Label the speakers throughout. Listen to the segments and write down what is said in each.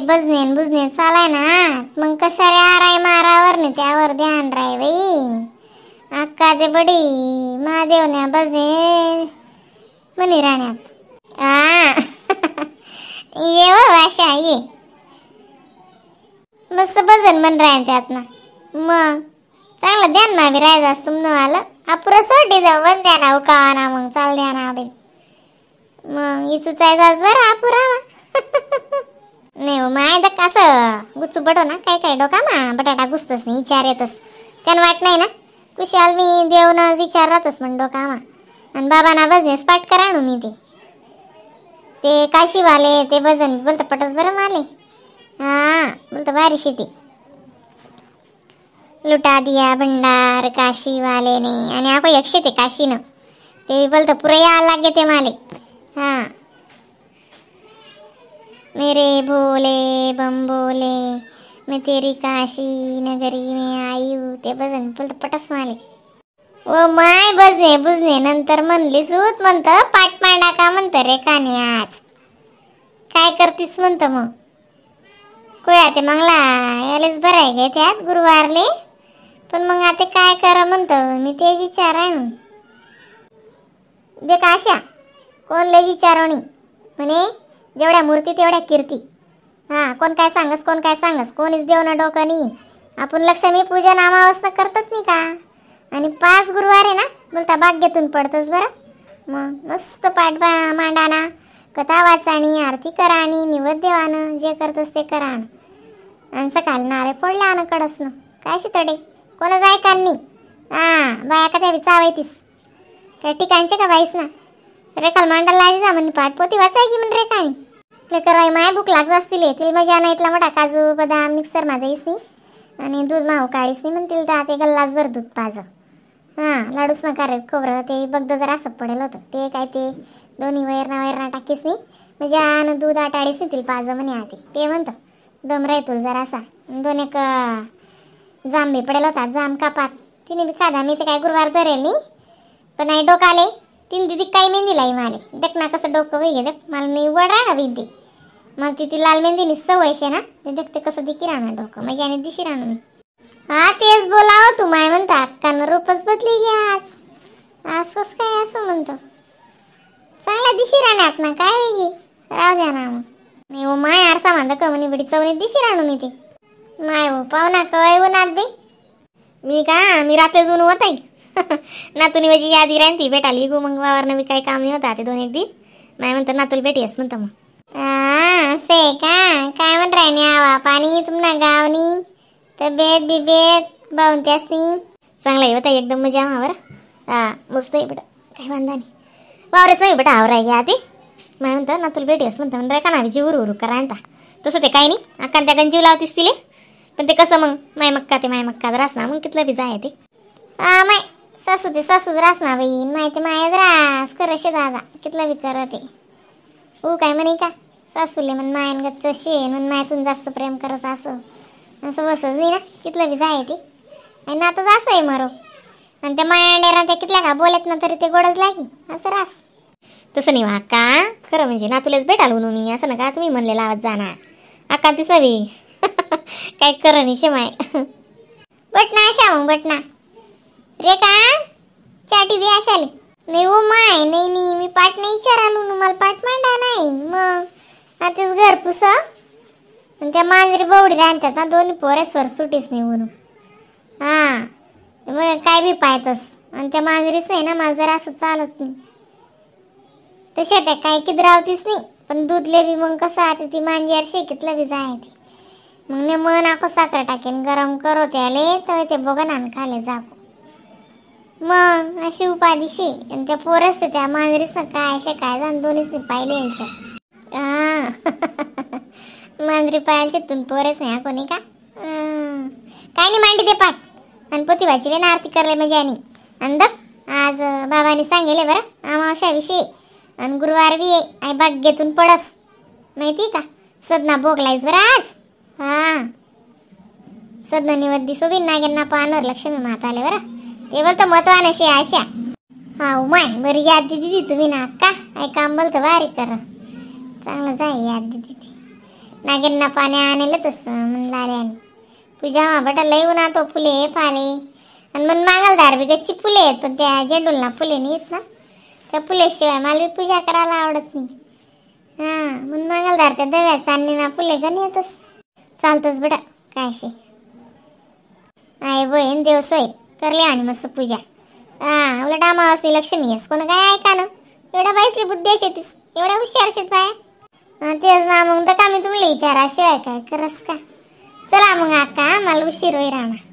Speaker 1: बजने बुजने चालाय ना, मग कशा रे आराय मारावर ने त्यावर ध्यान राय बाई. अक्का ते बडी महादेवने बजने म्हणी राण्यात ये व आशा ये मस्त भजन म्हण राय त्यात ना. मग चांगलं ध्यान ना बी राहायचं असतं म्हणून आलं अपुरं सोडी जाऊ बंद द्या ना उका ना मग चाल द्या ना बाई. मग इचूचायचाच बरं अपुरा नाही हो माय तर कसं गुच्चू बडो ना काय काय डोका मा बटाटा घुसतोस मी विचार येतस त्यानं वाट नाही ना कुशाल मी देवना विचार राहतस म्हण डोका मा. आणि बाबांना बजनेस पाठ करा मी ते काशीवाले ते भजन बोलतं पटस बरं माले. हां बोलतं भारी शेती लुटा दिया भंडार काशीवाले ने आणि आपण यक्षे ते काशीनं ते बोलतं पुरं या लागे ते माले. हां मेरे भोले बम्बोले मैं तेरी काशी नगरी में आई हूँ ते भजन बोलतं पटस माले. ओ माय बजने बुजने नंतर म्हणली सूत म्हणतं पाठ मांडा का म्हणतं रे काने आज काय करतीस म्हणतं मग कोया ते मंगला यालेच भराय गे त्यात गुरुवारले पण मग आता काय करा म्हणतं मी ते विचार आहे ना दे का आशा कोण लय विचारवणी म्हणे जेवढ्या मूर्ती तेवढ्या कीर्ती. हां कोण काय सांगस कोणीच देव ना डोकं नाही. आपण लक्ष्मी पूजन अमावासनं करतात नाही का आणि 5 गुरुवार आहे ना बोलता भाग्यातून पडतंच बरं. मग मस्त पाठ मांडाना कथा वाचानी आरती करानी निवद देवानं जे करतस ते करा आणि सकाळी नारे फोडल्या ना कडसनं काय शितडे कोणच ऐका नाही. हां बाया का त्या चावायतीस काय ठिकाणचे का बाईस ना रेखाल मांडायला लागली जा म्हणजे पाठ पोती वाचाय की म्हण रेखानी ले करवाय माय भूक लागत असतील तिला मजा नाही इथला मोठा काजू बदाम मिक्सर माझा इसनी आणि दूध माव काळीस नाही म्हणतील तर ते गल्लास भर दूध पाजं. हां लाडूस नका रे खोबरं ते बघ जरा असं पडेल होतं ते काय ते दोन्ही वैरणा टाकीस नाही म्हणजे आणि दूध आटाडीस नाही तिला पाजं म्हणे आधी ते म्हणतं दम राहतो जरा असा 2 एक जाम बी पडेल होता जाम कापात तिने बी खादा मी ते काय गुरुवार धरेल नाही पण नाही डोकाले 3 दिदी काही मेहंदी लाई माले देख ना कसं डोकं वही देख मला मी वड राहा बिनती मग ती लाल मेहंदीनी सवय शे ना ते देखते कसं दिकी राहणार डोकं म्हणजे आणि दिशी राहणार मी. हा तेच बोलावं तू माय म्हणता अक्कानं रूपच बदली घ्या आज कसं काय असं म्हणतं चांगल्या दिशी राहण्यात ना काय वेगळी राहू द्या ना मग नाही हो माय आरसा मांदा कमनी बडी चवणी दिशी राहणं मी ते माय हो पाहुणा कवाय उन्हात बे मी का मी रात्री जुन होत आहे नातुनी माझी यादी राहती भेटाली गो मग वावरनं बी काही काम नाही होता ते 2 एक दिन नाही म्हणतं नातूला भेटीस म्हणतं मग असे काय म्हण राहिने आवा पाणी तुम्हाला गावनी तब्येत बिबेत बाहून त्यासनी चांगला आहे होता एकदम मजा आवर. हां मस्त आहे बेटा काही वांधा नाही वावरेच नाही बेटा आवर आहे घ्या आधी माय म्हणतं नातूला भेटीस म्हणतं म्हणून रेखा नावी जीव उरू करा आणता तसं ते काही नाही अक्का त्या जीव लावतीस तिले पण ते कसं मग माय मक्का रास ना मग कितलं बी जाय ते माय सासूच रास ना बाई माहिती मायच रास करशे दादा कितलं बी करते हो काय म्हणे का सासूले म्हण मायन गच्च शे म्हणून मायतून जास्त प्रेम करत असं बसच नाही ना कितलं बी जाय ते आणि नातच असं आहे मरो आणि त्या माया डेरा ते कितल्या का बोलत ना तरी ते गोडच लागी असं रास तसं नाही अक्का खरं म्हणजे नातुलेच भेटाल म्हणून मी असं ना का तुम्ही म्हणले लावत जाणार अक्का ती सवी काय कर नाही शेमाय बटना अशा मग बटना रे का चाटी दे अशाले नाही हो माय नाही मी पाठ नाही विचारालो मला पाठ मांडा नाही मग आताच घर पुस आणि त्या मांजरी बवडी राहतात ना 2 पोरे स्वर सुटीस नाही म्हणून हां काय बी पाहतस आणि त्या मांजरीच नाही ना मला जरा असं चालत नाही तशा त्या काय किती रावतीस नाही पण दूधले बी मग कसं आता ती मांजर शेकीतलं बी जाय ते मग ने मन आको साखर टाकेन गरम करो त्याले तर ते बघन आणि खाले जाको मग अशी उपाधीशी आणि त्या पोरस त्या मांजरीस काय अशा काय जाण दोन्हीच पाहिले यांच्या मांजरी पाहायचे तुम पोरस नाही कोणी का काय नाही मांडी दे पाठ आणि पोती वाचले ना आरती करले मजानी अंदक आज बाबांनी सांगेले बरं अमावस्याविषयी आणि गुरुवार बी आई भाग्यातून पडस माहिती का सदना भोगलायस बरं आज हां सदना निवद दिसो बी नागेंना पाहणार लक्ष्मी माताले बरं ते बोलतं महत्वानं शे आशा हा माय बरी याद दिदी तुम्ही ना का आई काम बोलतं भारी कर चांगलं जाय याद दिदी नागेंना पाणी आणलं तसं म्हणलं आल्याने पूजा बटा लय उन्हा तो फुले फाले आणि मन मागलदार बी गच्ची फुले आहेत पण त्या झेंडूला फुले नाही येत ना त्या फुलेशिवाय मला बी पूजा करायला आवडत नाही. हां मन मागलदारच्या दव्या चांदणीना फुले का नाही येतच चालतंच बेटा कायशी आई बहीण देव सोय करले आणि मस्त पूजा. हां उलट अमावास्या लक्ष्मी आहेस कोण काय ऐका ना एवढ्या बाईसली बुद्धी शेतीस एवढ्या हुशार शेत बाय तेच ना मग तर का मी तुम्हाला विचाराशिवाय काय करस का. चला मग अक्का मला उशीर होई राहणार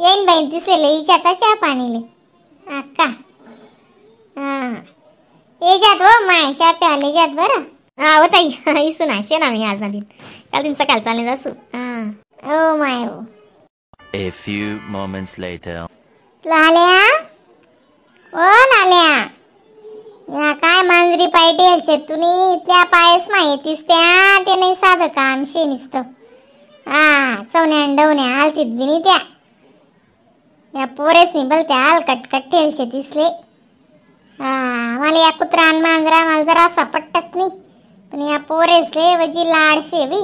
Speaker 1: येईन बाई दिसेल हिच्यात चहा पाणीले अक्का. हां ये जात हो माय चहा प्याले जात बरं. हा होता इसू ना शे ना मी आज ना दिन काल दिन सकाळ चालले जासू. हां ओ माय हो.
Speaker 2: A few moments later.
Speaker 1: लाल्या ओ लाल्या या काय मांजरी पाय टेलचे तुम्ही इथल्या पायस माहितीस त्या ते नाही साधं काम शे निसतं. हा चवण्या डवण्या आलतीत बी नाही त्या या पोरेसनी बलत्या आलकट कट टेलचे दिसले. हा मला या कुत्रा आणि मांजरा मला जरा असा पटत नाही पण या पोरेसले वजी लाड शेवी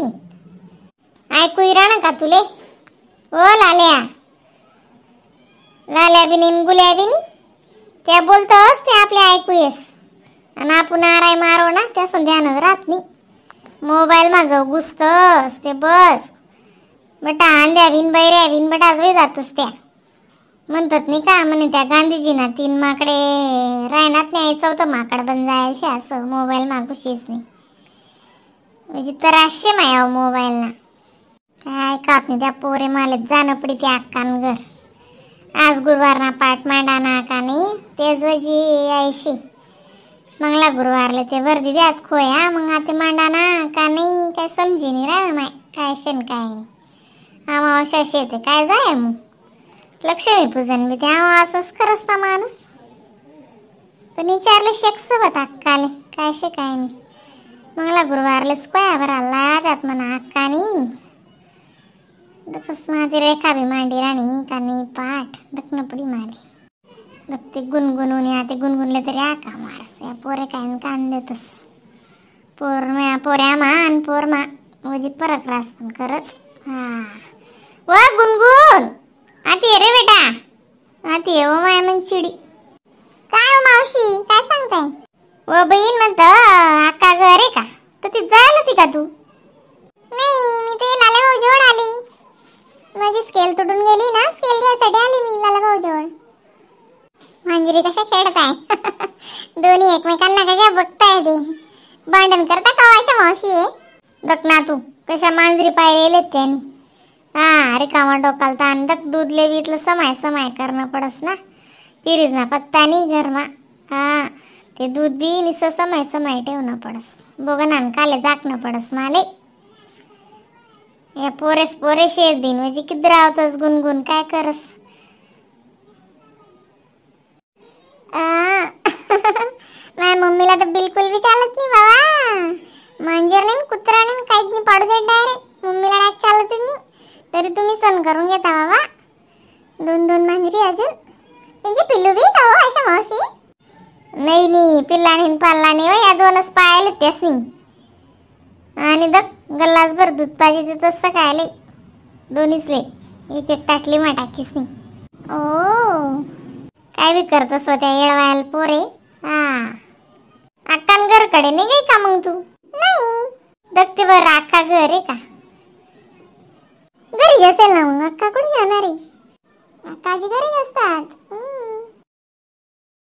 Speaker 1: ऐकू राहणार का तुले. ओ लाल्या लाल्या बी नाही गुल्या बी नाही त्या बोलतस ते आपले ऐकू येस आणि आपण आराय मारो ना त्याचं ध्यानच राहत नाही. मोबाईल माझं घुसतस ते बस बटा अंड्या बिन बैऱ्या बिन बटा जाई जातच त्या म्हणतात नाही का म्हणे त्या गांधीजींना 3 माकडे रायनात न्यायचं होतं माकड बन जायचे असं मोबाईल मागुशीच नाही म्हणजे तर असे माया मोबाईलना काय काप नाही त्या पोरे मालेत जाणं पडी त्या अक्कान घर. आज गुरुवारना पाठ मांडाना का नाही तेच वजी यायशी मंगला गुरुवारले ते वर्दी द्यात खोया मग आता मांडाना का नाही काय समजी नाही राह माय काय शेन काय नाही. अमावस्या शेते काय जाय मग लक्ष्मी पूजन बी त्या असंच करस पा माणूस पण विचारले शेक्सोबत अक्काले काय शे काय नाही मंगला गुरुवारलेच कोया भराला त्यात म्हणा अक्कानी दकस माझी रेखा बी मांडी राणी का नाही पाठ दखणं पडी माली दखते गुणगुणून या ते गुणगुणले तरी आका मारस या पोरे काय कान देतस पोऱ्या मा आणि पोर मा म्हणजे परत रास पण खरंच. हां व गुणगुण आती ये रे बेटा आती ये व माया मग चिडी काय मावशी काय सांगताय व बहीण म्हणतं अक्का घर आहे का तर ती जायला ती का तू. नाही मी ते लाल्या भाऊ जवळ आली माझी स्केल तुटून गेली ना स्केल घ्यायसाठी आली मी लाल्या भाऊ जवळ. मांजरी कशा खेळताय दोन्ही एकमेकांना कशा बघताय ते भांडण करता का अशा मावशी आहे दक ना तू कशा मांजरी पाहिलेले त्याने. हा रिकामा डोकाल ताण दक दूध लेवीतलं समाय समाय करणं पडस ना पिरीज ना पत्ता नाही घरमा. हा ते दूध बी निस समय समय ठेवणं पडस बोगनान काले जाकणं पडस माले या पोरेस पोरे शेर दिन म्हणजे किती राहतस गुणगुण काय करस. माझ्या मम्मीला तर बिलकुल बी चालत नाही बाबा मांजर नाही कुत्रा नाही काहीच नाही पाडू दे डायरेक्ट मम्मीला काय चालतच नाही तरी तुम्ही सण करून घेता बाबा 2 मांजरी अजून त्यांची पिल्लू बी का हो अशा मावशी. नाही नाही पिल्ला नाही पाल्ला नाही या 2च पाळले त्यासनी आणि दक गल्लासभर दूध पाहिजे तसं खायले दोन्हीच वे एक एक टाकली मा टाकीस नाही. ओ काय बी करतस त्या येळवायला पोरे. हा अक्कान घरकडे नाही गे का मग तू. नाही दक्ते बरं अक्का घर आहे का घरी असेल ना मग अक्का कुठे जाणार आहे अक्काची घरी असतात.